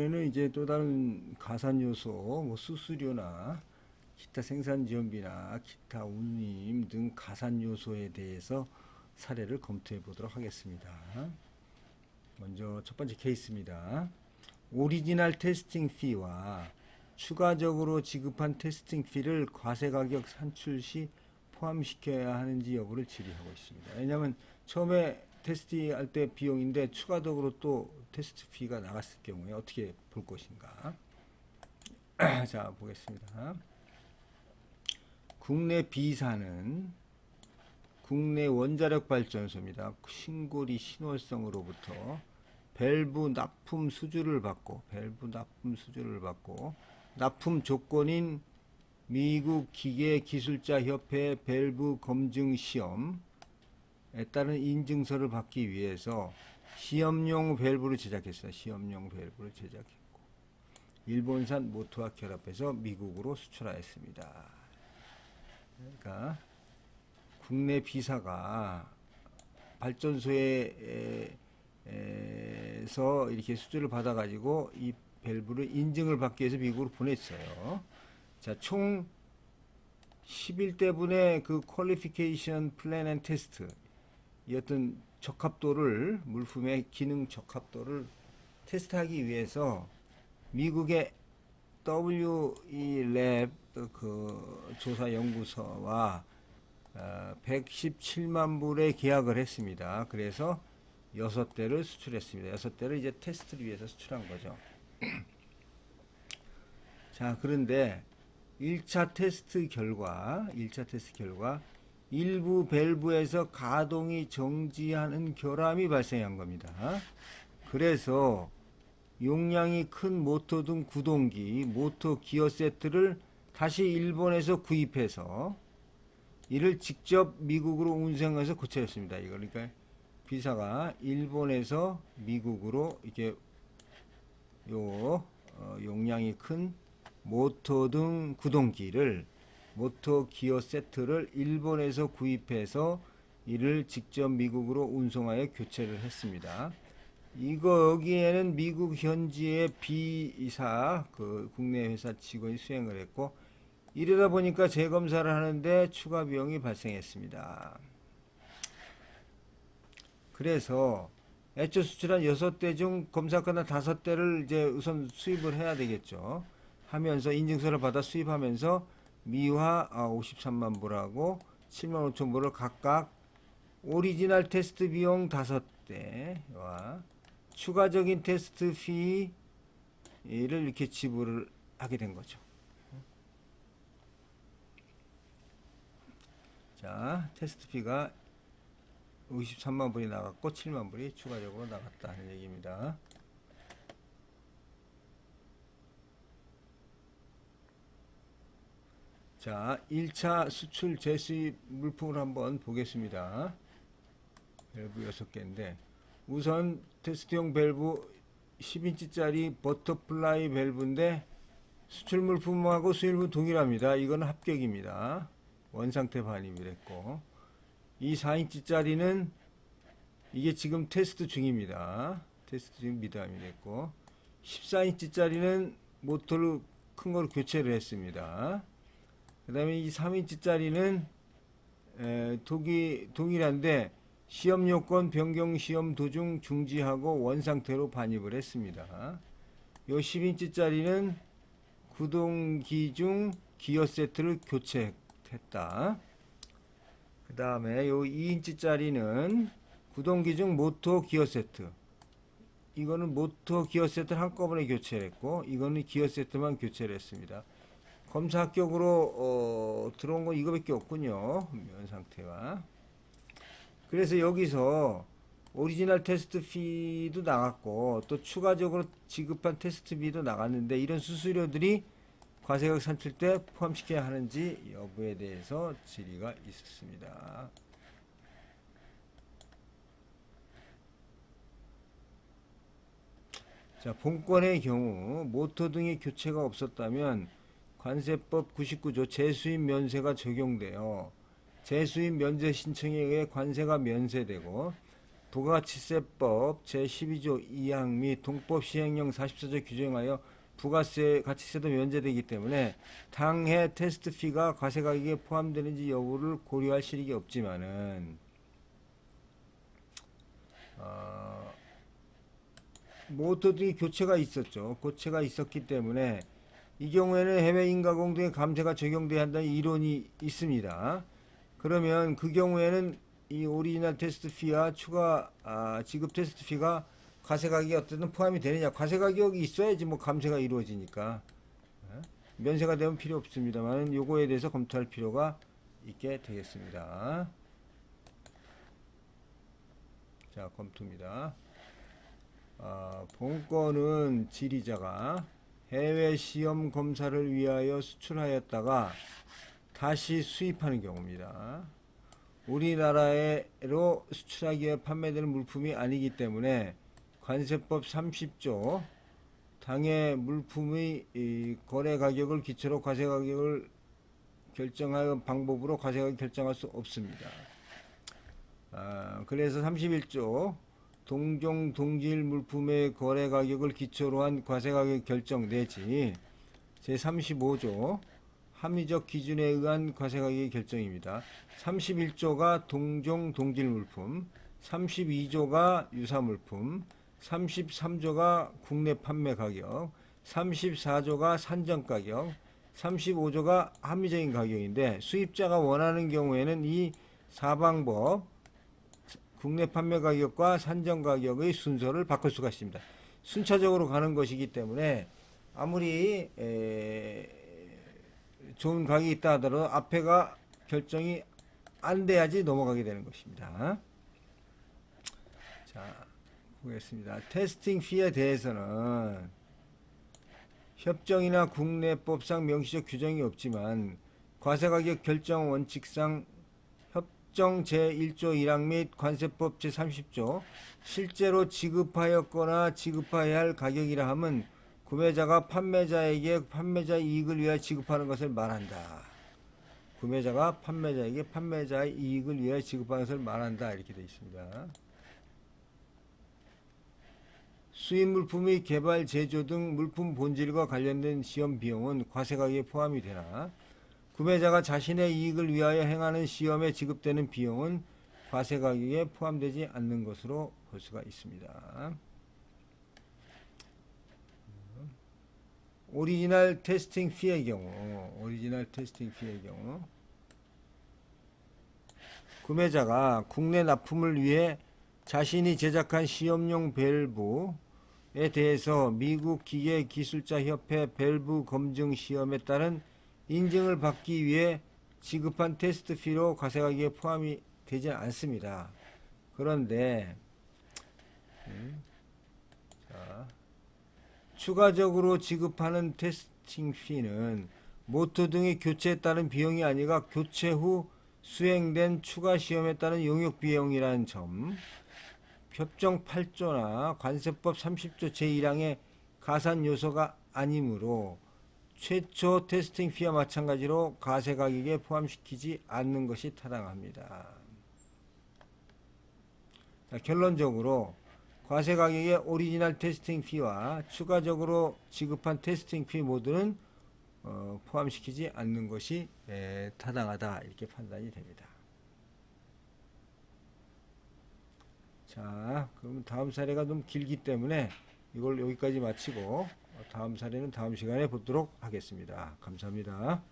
는 이제 또 다른 가산 요소, 뭐 수수료나 기타 생산 지원비나 기타 운임 등 가산 요소에 대해서 사례를 검토해 보도록 하겠습니다. 먼저 첫 번째 케이스입니다. 오리지널 테스팅 피와 추가적으로 지급한 테스팅 피를 과세 가격 산출 시 포함시켜야 하는지 여부를 질의하고 있습니다. 왜냐하면 처음에 테스트 할 때 비용인데 추가적으로 또 테스트 피가 나갔을 경우에 어떻게 볼 것인가. 자, 보겠습니다. 국내 B사는 국내 원자력 발전소입니다. 신고리 신월성으로부터 밸브 납품 수주를 받고 납품 조건인 미국 기계기술자협회 밸브 검증 시험에 따른 인증서를 받기 위해서 시험용 밸브를 제작했어요. 시험용 밸브를 제작했고 일본산 모터와 결합해서 미국으로 수출하였습니다. 그러니까 국내 B사가 발전소에서 이렇게 수주를 받아가지고 이 밸브를 인증을 받기 위해서 미국으로 보냈어요. 자, 총 11대분의 그 퀄리피케이션 플랜 앤 테스트, 이 어떤 적합도를, 물품의 기능 적합도를 테스트하기 위해서 미국의 WE 그 조사 연구소와 117만 불의 계약을 했습니다. 그래서 6대를 수출했습니다. 6대를 이제 테스트를 위해서 수출한 거죠. 자, 그런데 1차 테스트 결과 일부 밸브에서 가동이 정지하는 결함이 발생한 겁니다. 그래서 용량이 큰 모터 등 구동기, 모터 기어 세트를 다시 일본에서 구입해서 이를 직접 미국으로 운송해서 고쳐냈습니다. 이거 그러니까 B사가 일본에서 미국으로 이렇게 용량이 큰 모터 등 구동기를, 모터 기어 세트를 일본에서 구입해서 이를 직접 미국으로 운송하여 교체를 했습니다. 이거 여기에는 미국 현지의 B사 그 국내 회사 직원이 수행을 했고, 이러다 보니까 재검사를 하는데 추가 비용이 발생했습니다. 그래서 애초 수출한 6대 중 검사 끝난 5대를 이제 우선 수입을 해야 되겠죠. 하면서 인증서를 받아 수입하면서 미화 53만 불하고 7만 5천 불을 각각 오리지널 테스트 비용 5대와 추가적인 테스트 피를 이렇게 지불을 하게 된 거죠. 자, 테스트 피가 53만 불이 나갔고 7만 불이 추가적으로 나갔다는 얘기입니다. 자, 1차 수출 재수입 물품을 한번 보겠습니다. 밸브 6개인데 우선 테스트용 밸브 10인치짜리 버터플라이 밸브인데 수출 물품하고 수입은 동일합니다. 이건 합격입니다. 원상태 반입이 됐고, 이 4인치짜리는 이게 지금 테스트 중입니다. 테스트 중 미담이 됐고, 14인치짜리는 모터를 큰 걸 교체를 했습니다. 그 다음에 이 3인치짜리는 동일한데 시험 요건 변경 시험 도중 중지하고 원상태로 반입을 했습니다. 요 10인치짜리는 구동기 중 기어 세트를 교체했다. 그 다음에 요 2인치짜리는 구동기 중 모터 기어 세트, 이거는 모터 기어 세트를 한꺼번에 교체를 했고, 이거는 기어 세트만 교체를 했습니다. 검사 합격으로 들어온 건 이거밖에 없군요. 면 상태와. 그래서 여기서 오리지널 테스트 피도 나갔고 또 추가적으로 지급한 테스트 비도 나갔는데, 이런 수수료들이 과세가격 산출 때 포함시켜야 하는지 여부에 대해서 질의가 있었습니다. 자, 본건의 경우 모터 등의 교체가 없었다면 관세법 99조 재수입 면세가 적용되어 재수입 면세 신청에 의해 관세가 면세되고, 부가가치세법 제12조 2항 및 동법 시행령 44조 규정하여 부가세 가치세도 면제되기 때문에 당해 테스트 피가 과세 가격에 포함되는지 여부를 고려할 실익이 없지만은 모터 등의 교체가 있었죠. 교체가 있었기 때문에 이 경우에는 해외 인가공 등의 감세가 적용돼야 한다는 이론이 있습니다. 그러면 그 경우에는 이 오리지널 테스트 피와 추가 지급 테스트 피가 과세 가격이 어쨌든 포함이 되느냐. 과세 가격이 있어야지 뭐 감세가 이루어지니까. 면세가 되면 필요 없습니다만 요거에 대해서 검토할 필요가 있게 되겠습니다. 자, 검토입니다. 본건은 지리자가 해외 시험 검사를 위하여 수출하였다가 다시 수입하는 경우입니다. 우리나라로 수출하기 위해 판매되는 물품이 아니기 때문에 관세법 30조 당해 물품의 거래 가격을 기초로 과세 가격을 결정하는 방법으로 과세 가격을 결정할 수 없습니다. 그래서 31조 동종 동질 물품의 거래 가격을 기초로 한 과세 가격 결정 내지 제35조 합리적 기준에 의한 과세 가격의 결정입니다. 31조가 동종 동질 물품, 32조가 유사 물품, 33조가 국내 판매 가격, 34조가 산정 가격, 35조가 합리적인 가격인데 수입자가 원하는 경우에는 이 사방법 국내 판매 가격과 산정 가격의 순서를 바꿀 수가 있습니다. 순차적으로 가는 것이기 때문에 아무리 좋은 가격이 있다 하더라도 앞에가 결정이 안 돼야지 넘어가게 되는 것입니다. 자, 보겠습니다. 테스팅 피에 대해서는 협정이나 국내법상 명시적 규정이 없지만 과세가격 결정 원칙상 협정 제1조 1항 및 관세법 제30조 실제로 지급하였거나 지급해야 할 가격이라 함은 구매자가 판매자에게 판매자의 이익을 위하여 지급하는 것을 말한다. 구매자가 판매자에게 판매자의 이익을 위하여 지급하는 것을 말한다. 이렇게 되어 있습니다. 수입 물품의 개발, 제조 등 물품 본질과 관련된 시험 비용은 과세가격에 포함이 되나 구매자가 자신의 이익을 위하여 행하는 시험에 지급되는 비용은 과세가격에 포함되지 않는 것으로 볼 수가 있습니다. 오리지널 테스팅 피의 경우 구매자가 국내 납품을 위해 자신이 제작한 시험용 밸브에 대해서 미국 기계기술자협회 밸브 검증 시험에 따른 인증을 받기 위해 지급한 테스트 피로 과세가격에 포함이 되지 않습니다. 그런데 추가적으로 지급하는 테스팅 피는 모터 등의 교체에 따른 비용이 아니라 교체 후 수행된 추가 시험에 따른 용역 비용이라는 점, 협정 8조나 관세법 30조 제1항의 가산 요소가 아니므로 최초 테스팅 피와 마찬가지로 과세 가격에 포함시키지 않는 것이 타당합니다. 자, 결론적으로 과세 가격의 오리지널 테스팅 피와 추가적으로 지급한 테스팅 피 모두는 포함시키지 않는 것이 타당하다 이렇게 판단이 됩니다. 자, 그럼 다음 사례가 좀 길기 때문에 이걸 여기까지 마치고 다음 사례는 다음 시간에 보도록 하겠습니다. 감사합니다.